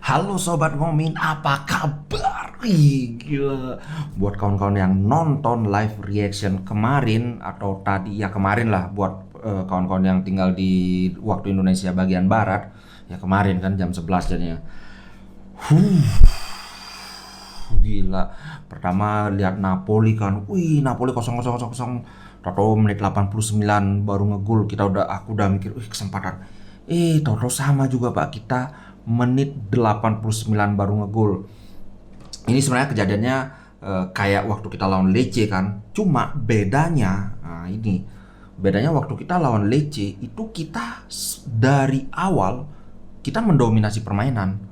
Halo Sobat Ngomin, apa kabar? Ih, gila. Buat kawan-kawan yang nonton live reaction kemarin atau tadi ya kemarin lah, buat kawan-kawan yang tinggal di waktu Indonesia bagian barat, ya kemarin kan jam 11 jadinya. Gila. Pertama lihat Napoli kan. Wih, Napoli 0-0. Tahu menit 89 baru ngegol. Aku udah mikir, wih kesempatan. Tahu sama juga Pak, kita menit 89 baru ngegol. Ini sebenarnya kejadiannya kayak waktu kita lawan Lecce kan. Cuma bedanya, nah ini bedanya waktu kita lawan Lecce itu kita dari awal kita mendominasi permainan.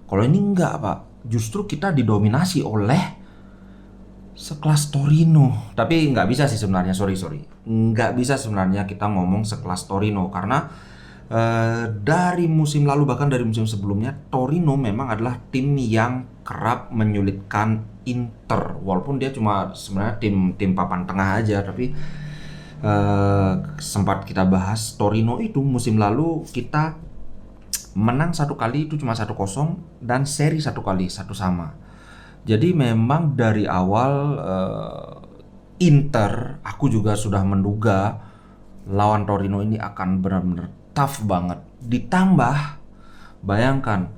Kalau ini enggak Pak, justru kita didominasi oleh sekelas Torino. Tapi nggak bisa sih sebenarnya, sorry. Nggak bisa sebenarnya kita ngomong sekelas Torino karena dari musim lalu bahkan dari musim sebelumnya Torino memang adalah tim yang kerap menyulitkan Inter. Walaupun dia cuma sebenarnya tim papan tengah aja, tapi sempat kita bahas Torino itu musim lalu kita menang satu kali itu cuma 1-0 dan seri satu kali 1-1. Jadi memang dari awal Inter, aku juga sudah menduga lawan Torino ini akan benar-benar tough banget. Ditambah, bayangkan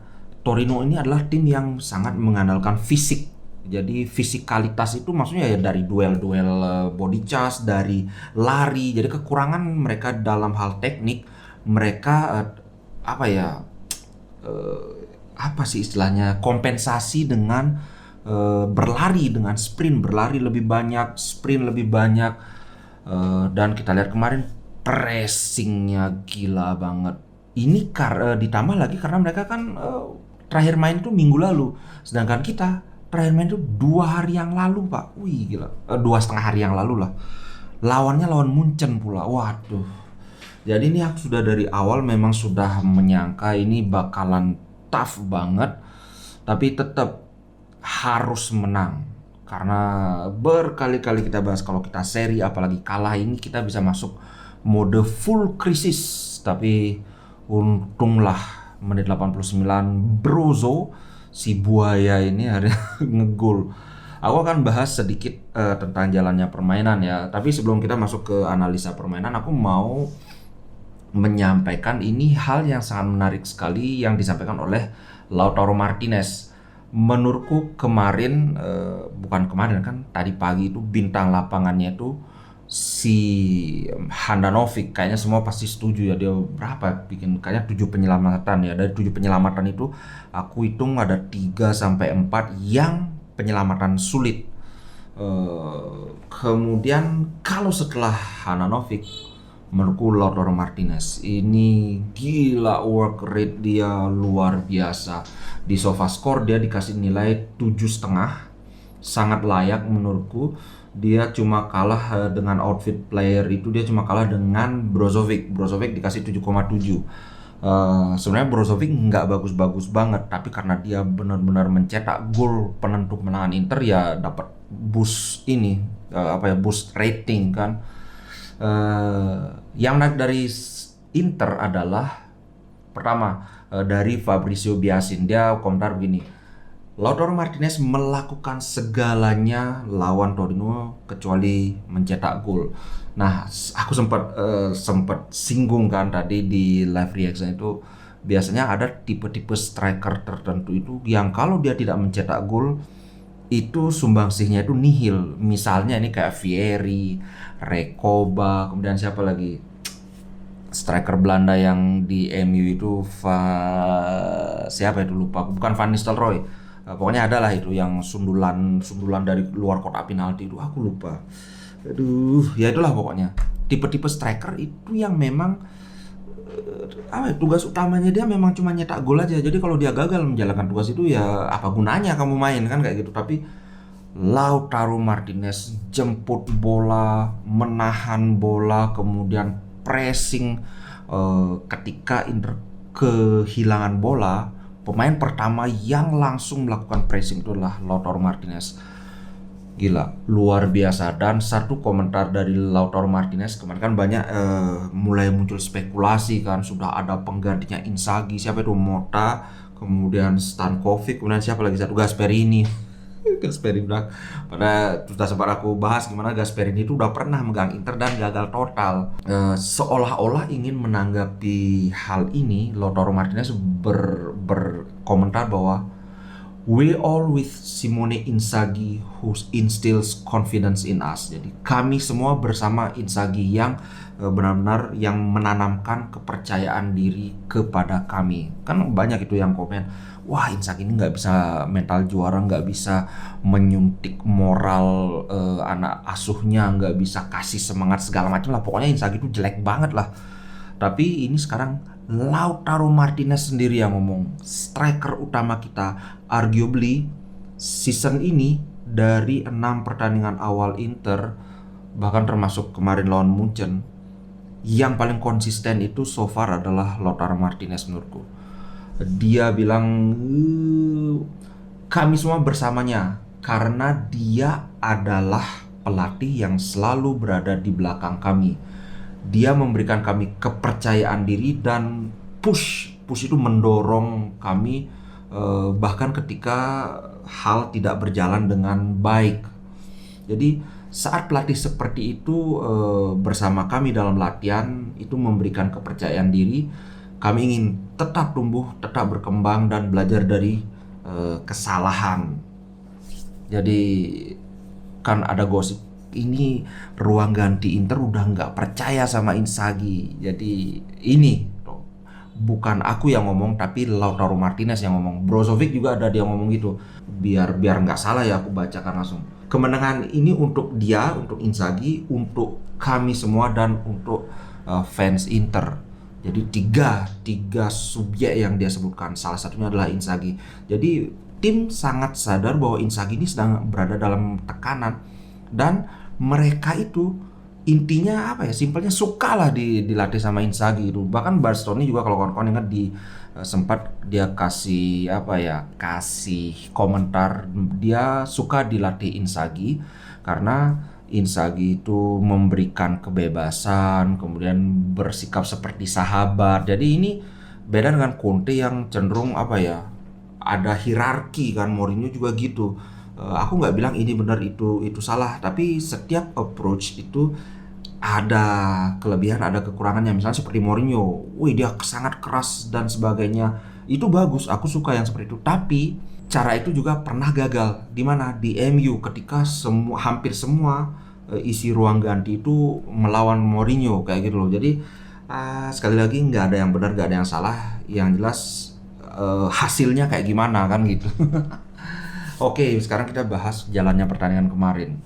Torino ini adalah tim yang sangat mengandalkan fisik. Jadi fisikalitas itu maksudnya ya dari duel-duel body charge, dari lari. Jadi kekurangan mereka dalam hal teknik, mereka apa sih istilahnya, kompensasi dengan berlari, dengan berlari lebih banyak, sprint lebih banyak. Dan kita lihat kemarin pressingnya gila banget. Ini ditambah lagi karena mereka kan terakhir main itu minggu lalu, sedangkan kita terakhir main itu 2 hari yang lalu Pak. Wih gila, 2,5 hari yang lalu lah. Lawannya lawan Munchen pula. Waduh. Jadi ini aku sudah dari awal memang sudah menyangka ini bakalan tough banget, tapi tetap harus menang. Karena berkali-kali kita bahas kalau kita seri apalagi kalah ini kita bisa masuk mode full krisis. Tapi untunglah menit 89 Brozo si buaya ini hari ngegol. Aku akan bahas sedikit tentang jalannya permainan ya. Tapi sebelum kita masuk ke analisa permainan, aku mau menyampaikan ini hal yang sangat menarik sekali yang disampaikan oleh Lautaro Martinez. Menurutku kemarin, bukan kemarin kan, tadi pagi itu bintang lapangannya itu si Handanovic, kayaknya semua pasti setuju ya, dia berapa bikin kayaknya 7 penyelamatan ya. Dari 7 penyelamatan itu aku hitung ada 3-4 yang penyelamatan sulit. Kemudian kalau setelah Handanovic, menurutku Lautaro Martinez ini gila, work rate dia luar biasa. Di SofaScore dia dikasih nilai 7,5, sangat layak menurutku. Dia cuma kalah dengan outfit player itu, dia cuma kalah dengan Brozovic dikasih 7,7. Sebenarnya Brozovic nggak bagus-bagus banget, tapi karena dia benar-benar mencetak gol penentu kemenangan Inter ya dapat boost ini, boost rating kan. Yang menarik dari Inter adalah pertama dari Fabrizio Biasin, dia komentar begini: Lautaro Martinez melakukan segalanya lawan Torino kecuali mencetak gol. Nah, aku sempat singgung kan tadi di live reaction itu, biasanya ada tipe-tipe striker tertentu itu yang kalau dia tidak mencetak gol itu sumbangsihnya itu nihil. Misalnya ini kayak Vieri, Recoba, kemudian siapa lagi? Striker Belanda yang di MU itu siapa itu, lupa. Bukan Van Nistelrooy. Pokoknya ada lah itu yang sundulan dari luar kotak penalti itu, aku lupa. Aduh, ya itulah pokoknya. Tipe-tipe striker itu yang memang tugas utamanya dia memang cuma nyetak gol aja. Jadi kalau dia gagal menjalankan tugas itu ya apa gunanya kamu main kan, kayak gitu. Tapi Lautaro Martinez jemput bola, menahan bola, kemudian pressing. Ketika Inter kehilangan bola, pemain pertama yang langsung melakukan pressing itu adalah Lautaro Martinez. Gila, luar biasa. Dan satu komentar dari Lautaro Martinez kemarin kan banyak mulai muncul spekulasi kan, sudah ada penggantinya Inzaghi, siapa itu, Mota, kemudian Stankovic, kemudian siapa lagi satu, Gasperini. Gasperini bilang, pada sudah sempat aku bahas gimana Gasperini itu udah pernah megang Inter dan gagal total. Seolah-olah ingin menanggapi hal ini, Lautaro Martinez berkomentar bahwa we all with Simone Inzaghi who instills confidence in us. Jadi kami semua bersama Inzaghi yang benar-benar yang menanamkan kepercayaan diri kepada kami. Kan banyak itu yang komen, wah Inzaghi ini nggak bisa mental juara, nggak bisa menyuntik moral anak asuhnya, nggak bisa kasih semangat segala macam lah. Pokoknya Inzaghi itu jelek banget lah. Tapi ini sekarang Lautaro Martinez sendiri yang ngomong, striker utama kita. Arguably season ini dari 6 pertandingan awal Inter, bahkan termasuk kemarin lawan Munchen, yang paling konsisten itu so far adalah Lautaro Martinez menurutku. Dia bilang kami semua bersamanya karena dia adalah pelatih yang selalu berada di belakang kami. Dia memberikan kami kepercayaan diri dan push itu mendorong kami bahkan ketika hal tidak berjalan dengan baik. Jadi saat pelatih seperti itu bersama kami dalam latihan, itu memberikan kepercayaan diri. Kami ingin tetap tumbuh, tetap berkembang dan belajar dari kesalahan. Jadi kan ada gosip ini ruang ganti Inter udah nggak percaya sama Inzaghi. Jadi ini bukan aku yang ngomong, tapi Lautaro Martinez yang ngomong. Brozovic juga ada dia ngomong gitu. Biar nggak salah ya, aku bacakan langsung. Kemenangan ini untuk dia, untuk Inzaghi, untuk kami semua dan untuk fans Inter. Jadi tiga subjek yang dia sebutkan. Salah satunya adalah Inzaghi. Jadi tim sangat sadar bahwa Inzaghi ini sedang berada dalam tekanan dan mereka itu intinya apa ya, simpelnya suka lah dilatih sama Inzaghi itu. Bahkan Bastoni juga kalau kawan-kawan ingat sempat dia kasih komentar, dia suka dilatih Inzaghi karena Inzaghi itu memberikan kebebasan, kemudian bersikap seperti sahabat. Jadi ini beda dengan Conte yang cenderung ada hierarki kan. Mourinho juga gitu. Aku nggak bilang ini benar itu salah, tapi setiap approach itu ada kelebihan, ada kekurangannya. Misalnya seperti Mourinho, dia sangat keras dan sebagainya. Itu bagus, aku suka yang seperti itu. Tapi cara itu juga pernah gagal. Di mana? Di MU ketika hampir semua isi ruang ganti itu melawan Mourinho kayak gitu loh. Jadi sekali lagi nggak ada yang benar, nggak ada yang salah. Yang jelas hasilnya kayak gimana kan gitu. Oke, sekarang kita bahas jalannya pertandingan kemarin.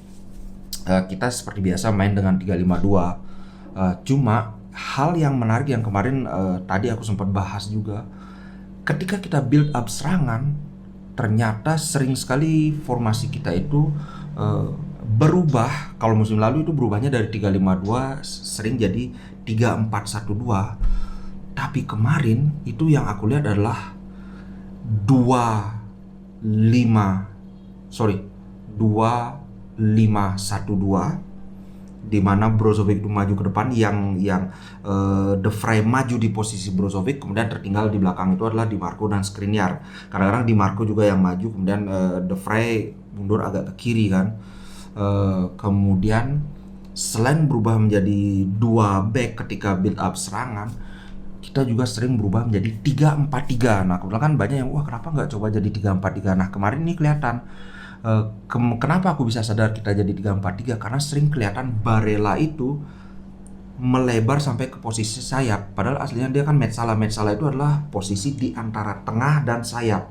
Kita seperti biasa main dengan 3-5-2. Cuma hal yang menarik yang kemarin tadi aku sempat bahas juga. Ketika kita build up serangan, ternyata sering sekali formasi kita itu berubah. Kalau musim lalu itu berubahnya dari 3-5-2 sering jadi 3-4-1-2. Tapi kemarin itu yang aku lihat adalah 2-5-1-2, di mana Brozovic itu maju ke depan, yang De Vrij maju di posisi Brozovic, kemudian tertinggal di belakang itu adalah Di Marco dan Skriniar. Kadang-kadang Di Marco juga yang maju, kemudian De Vrij mundur agak ke kiri kan. Kemudian selain berubah menjadi 2 back ketika build up serangan, kita juga sering berubah menjadi 3-4-3. Nah, kemudian kan banyak yang kenapa nggak coba jadi 3-4-3. Nah, kemarin ini kelihatan. Kenapa aku bisa sadar kita jadi 3-4-3? Karena sering kelihatan Barella itu melebar sampai ke posisi sayap. Padahal aslinya dia kan Metsala itu adalah posisi di antara tengah dan sayap.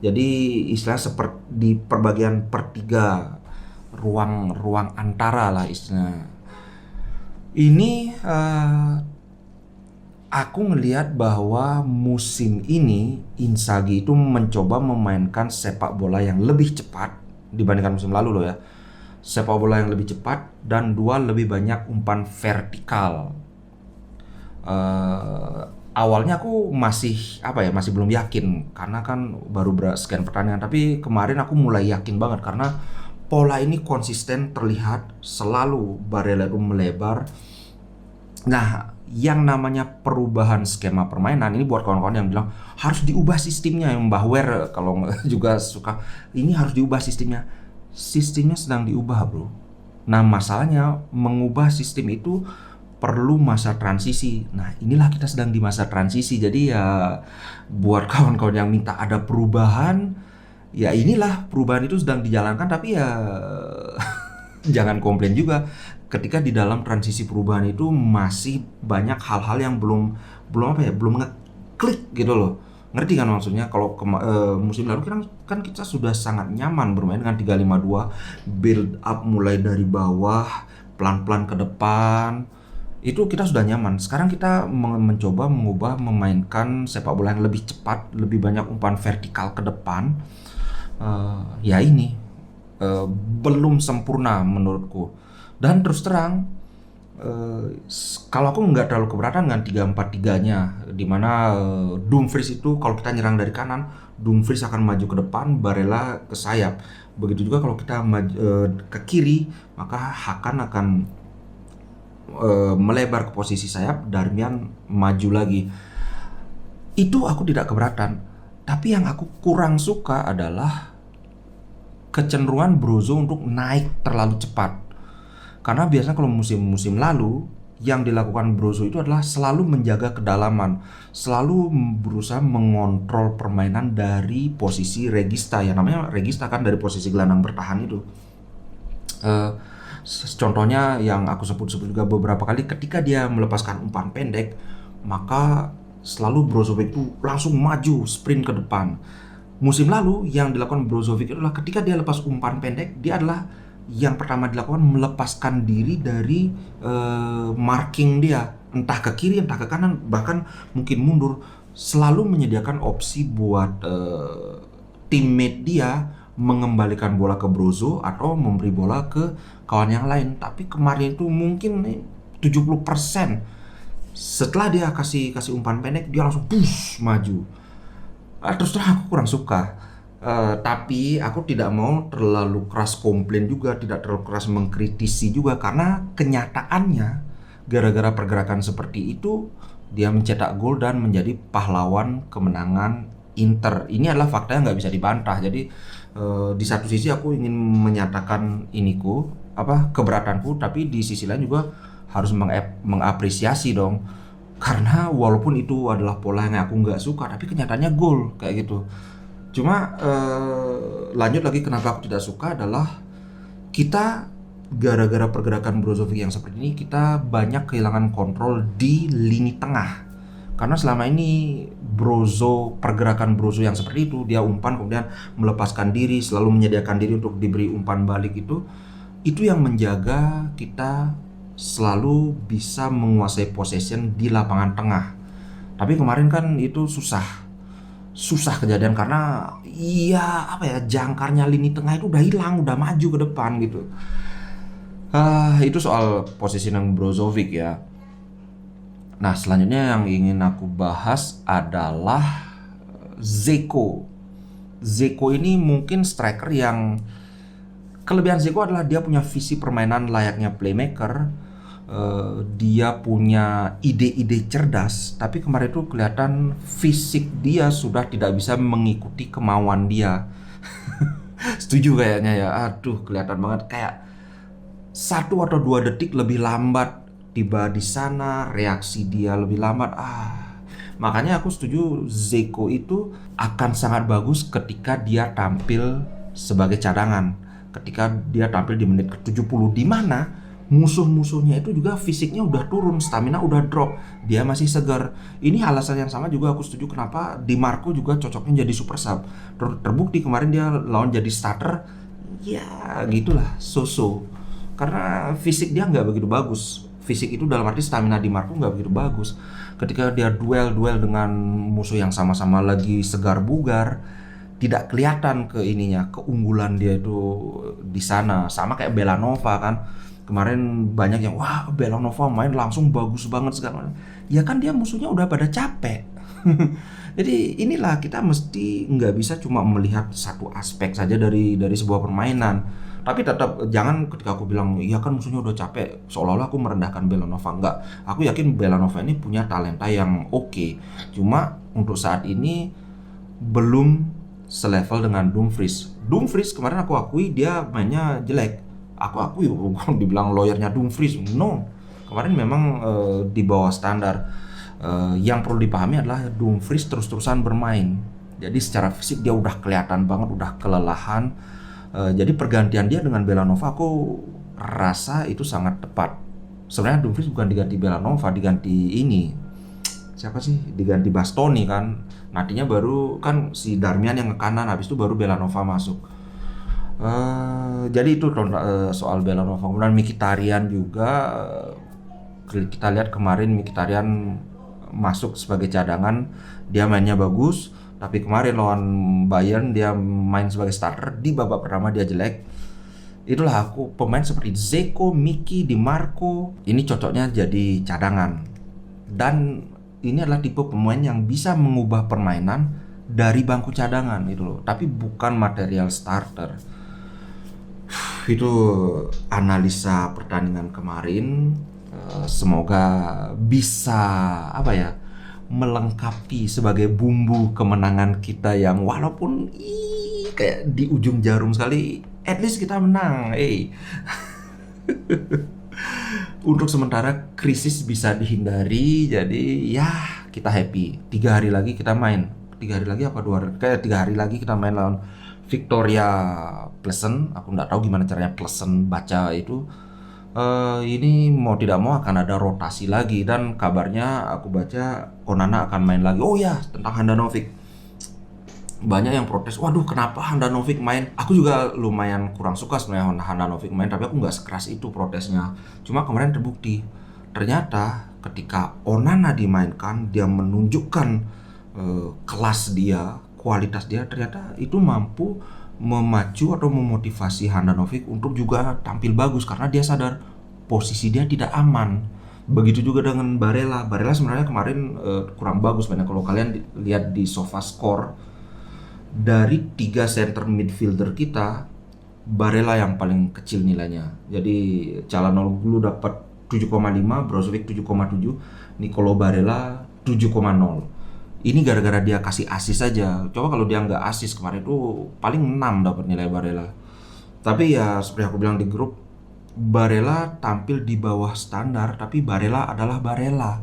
Jadi istilahnya seperti di perbagian pertiga, ruang antara lah istilahnya. Ini aku ngelihat bahwa musim ini Inzaghi itu mencoba memainkan sepak bola yang lebih cepat dibandingkan musim lalu loh ya. Sepak bola yang lebih cepat dan 2 lebih banyak umpan vertikal. Awalnya aku masih belum yakin karena kan baru sekian pertandingan, tapi kemarin aku mulai yakin banget karena pola ini konsisten, terlihat selalu Barella itu melebar. Nah, yang namanya perubahan skema permainan ini buat kawan-kawan yang bilang harus diubah sistemnya, yang Mbah Wer kalau juga suka ini harus diubah sistemnya. Sistemnya sedang diubah, bro. Nah, masalahnya mengubah sistem itu perlu masa transisi. Nah, inilah kita sedang di masa transisi. Jadi ya buat kawan-kawan yang minta ada perubahan, ya inilah perubahan itu sedang dijalankan, tapi ya jangan komplain juga ketika di dalam transisi perubahan itu masih banyak hal-hal yang belum ngeklik gitu loh. Ngerti kan maksudnya? Kalau musim lalu kan kita sudah sangat nyaman bermain dengan 352, build up mulai dari bawah pelan-pelan ke depan. Itu kita sudah nyaman. Sekarang kita mencoba mengubah, memainkan sepak bola yang lebih cepat, lebih banyak umpan vertikal ke depan. Ya ini belum sempurna menurutku. Dan terus terang, kalau aku nggak terlalu keberatan dengan 3-4-3-nya, dimana Dumfries itu kalau kita nyerang dari kanan, Dumfries akan maju ke depan, Barella ke sayap. Begitu juga kalau kita ke kiri, maka Hakan akan melebar ke posisi sayap, Darmian maju lagi. Itu aku tidak keberatan. Tapi yang aku kurang suka adalah kecenderungan Brozo untuk naik terlalu cepat. Karena biasanya kalau musim-musim lalu yang dilakukan Brozo itu adalah selalu menjaga kedalaman, selalu berusaha mengontrol permainan dari posisi regista, ya namanya regista kan, dari posisi gelandang bertahan itu. Contohnya yang aku sebut-sebut juga beberapa kali, ketika dia melepaskan umpan pendek, maka selalu Brozovic itu langsung maju sprint ke depan. Musim lalu yang dilakukan Brozovic adalah ketika dia lepas umpan pendek, dia adalah yang pertama dilakukan melepaskan diri dari marking dia, entah ke kiri entah ke kanan, bahkan mungkin mundur, selalu menyediakan opsi buat teammate dia mengembalikan bola ke Brozo atau memberi bola ke kawan yang lain. Tapi kemarin itu mungkin 70% setelah dia kasih umpan pendek, dia langsung push maju. Terus terang aku kurang suka. Tapi aku tidak mau terlalu keras komplain juga, tidak terlalu keras mengkritisi juga, karena kenyataannya gara-gara pergerakan seperti itu dia mencetak gol dan menjadi pahlawan kemenangan Inter. Ini adalah fakta yang nggak bisa dibantah. Jadi di satu sisi aku ingin menyatakan keberatanku, tapi di sisi lain juga harus mengapresiasi dong, karena walaupun itu adalah pola yang aku nggak suka, tapi kenyataannya gol kayak gitu. Cuma lanjut lagi, kenapa aku tidak suka adalah kita gara-gara pergerakan Brozovic yang seperti ini, kita banyak kehilangan kontrol di lini tengah. Karena selama ini pergerakan Brozo yang seperti itu, dia umpan kemudian melepaskan diri, selalu menyediakan diri untuk diberi umpan balik, itu yang menjaga kita selalu bisa menguasai possession di lapangan tengah. Tapi kemarin kan itu susah kejadian karena jangkarnya lini tengah itu udah hilang, udah maju ke depan gitu. Itu soal positioning Brozovic ya. Nah, selanjutnya yang ingin aku bahas adalah Dzeko. Dzeko ini mungkin striker yang kelebihan Dzeko adalah dia punya visi permainan layaknya playmaker. Dia punya ide-ide cerdas, tapi kemarin itu kelihatan fisik dia sudah tidak bisa mengikuti kemauan dia. Setuju kayaknya ya. Aduh, kelihatan banget kayak 1 atau 2 detik lebih lambat tiba di sana, reaksi dia lebih lambat. Makanya aku setuju Dzeko itu akan sangat bagus ketika dia tampil sebagai cadangan, ketika dia tampil di menit ke-70, di mana musuh-musuhnya itu juga fisiknya udah turun, stamina udah drop, dia masih segar. Ini alasan yang sama juga aku setuju kenapa Di Marco juga cocoknya jadi super sub. Terbukti kemarin dia lawan jadi starter, ya gitulah, so-so. Karena fisik dia nggak begitu bagus. Fisik itu dalam arti stamina Di Marco nggak begitu bagus. Ketika dia duel dengan musuh yang sama-sama lagi segar bugar, tidak kelihatan keunggulan dia itu di sana. Sama kayak Belanova kan. Kemarin banyak yang Belanova main langsung bagus banget sekarang. Ya kan dia musuhnya udah pada capek. Jadi inilah kita mesti nggak bisa cuma melihat satu aspek saja dari sebuah permainan. Tapi tetap jangan ketika aku bilang iya kan musuhnya udah capek seolah-olah aku merendahkan Belanova. Enggak, aku yakin Belanova ini punya talenta yang oke. Cuma untuk saat ini belum selevel dengan Dumfries. Dumfries kemarin aku akui dia mainnya jelek. Aku akui bukan dibilang lawyernya Dumfries. No. Kemarin memang di bawah standar. Yang perlu dipahami adalah Dumfries terus-terusan bermain. Jadi secara fisik dia udah kelihatan banget, udah kelelahan. Jadi pergantian dia dengan Belanova aku rasa itu sangat tepat. Sebenarnya Dumfries bukan diganti Belanova, diganti ini. Siapa sih? Diganti Bastoni kan. Nantinya baru kan si Darmian yang ke kanan, habis itu baru Belanova masuk. Jadi itu soal Belanova. Kemudian Mkhitaryan juga kita lihat kemarin Mkhitaryan masuk sebagai cadangan, dia mainnya bagus. Tapi kemarin lawan Bayern dia main sebagai starter, di babak pertama dia jelek. Itulah aku pemain seperti Dzeko, Miki, Di Marco ini cocoknya jadi cadangan. Dan ini adalah tipe pemain yang bisa mengubah permainan dari bangku cadangan itu loh, tapi bukan material starter. Itu analisa pertandingan kemarin. Semoga bisa melengkapi sebagai bumbu kemenangan kita yang walaupun kayak di ujung jarum sekali, at least kita menang. Untuk sementara krisis bisa dihindari, jadi ya kita happy. 3 hari lagi kita main. 3 hari lagi apa 2 hari? Kayak 3 hari lagi kita main lawan Victoria Pleasant. Aku nggak tahu gimana caranya Pleasant baca itu. Ini mau tidak mau akan ada rotasi lagi, dan kabarnya aku baca Onana akan main lagi. Oh ya, tentang Handanovic. Banyak yang protes, waduh kenapa Handanovic main? Aku juga lumayan kurang suka sebenarnya Handanovic main, tapi aku nggak sekeras itu protesnya. Cuma kemarin terbukti, ternyata ketika Onana dimainkan, dia menunjukkan kelas dia, kualitas dia, ternyata itu mampu memacu atau memotivasi Handanovic untuk juga tampil bagus karena dia sadar posisi dia tidak aman. Begitu juga dengan Barella. Barella sebenarnya kemarin kurang bagus mainnya. Kalau kalian lihat di SofaScore, dari 3 center midfielder kita, Barella yang paling kecil nilainya. Jadi Calhanoglu dapat 7,5, Brozovic 7,7, Nicolo Barella 7,0. Ini gara-gara dia kasih assist saja. Coba kalau dia nggak assist kemarin itu paling 6 dapat nilai Barella. Tapi ya seperti aku bilang di grup, Barella tampil di bawah standar, tapi Barella adalah Barella.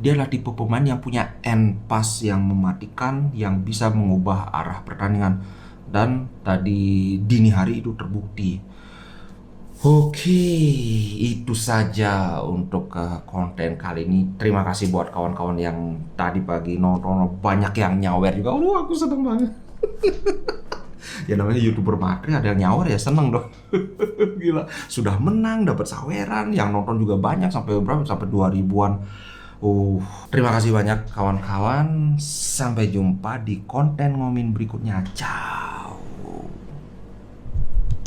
Dia adalah tipe pemain yang punya end pass yang mematikan, yang bisa mengubah arah pertandingan. Dan tadi dini hari itu terbukti. Oke, itu saja untuk konten kali ini. Terima kasih buat kawan-kawan yang tadi pagi nonton, banyak yang nyawer juga. Aku seneng banget. Ya namanya YouTuber makre, ada yang nyawer ya seneng dong. Gila, sudah menang, dapat saweran, yang nonton juga banyak sampai berapa? Sampai 2000-an. Terima kasih banyak kawan-kawan. Sampai jumpa di konten ngomin berikutnya. Ciao.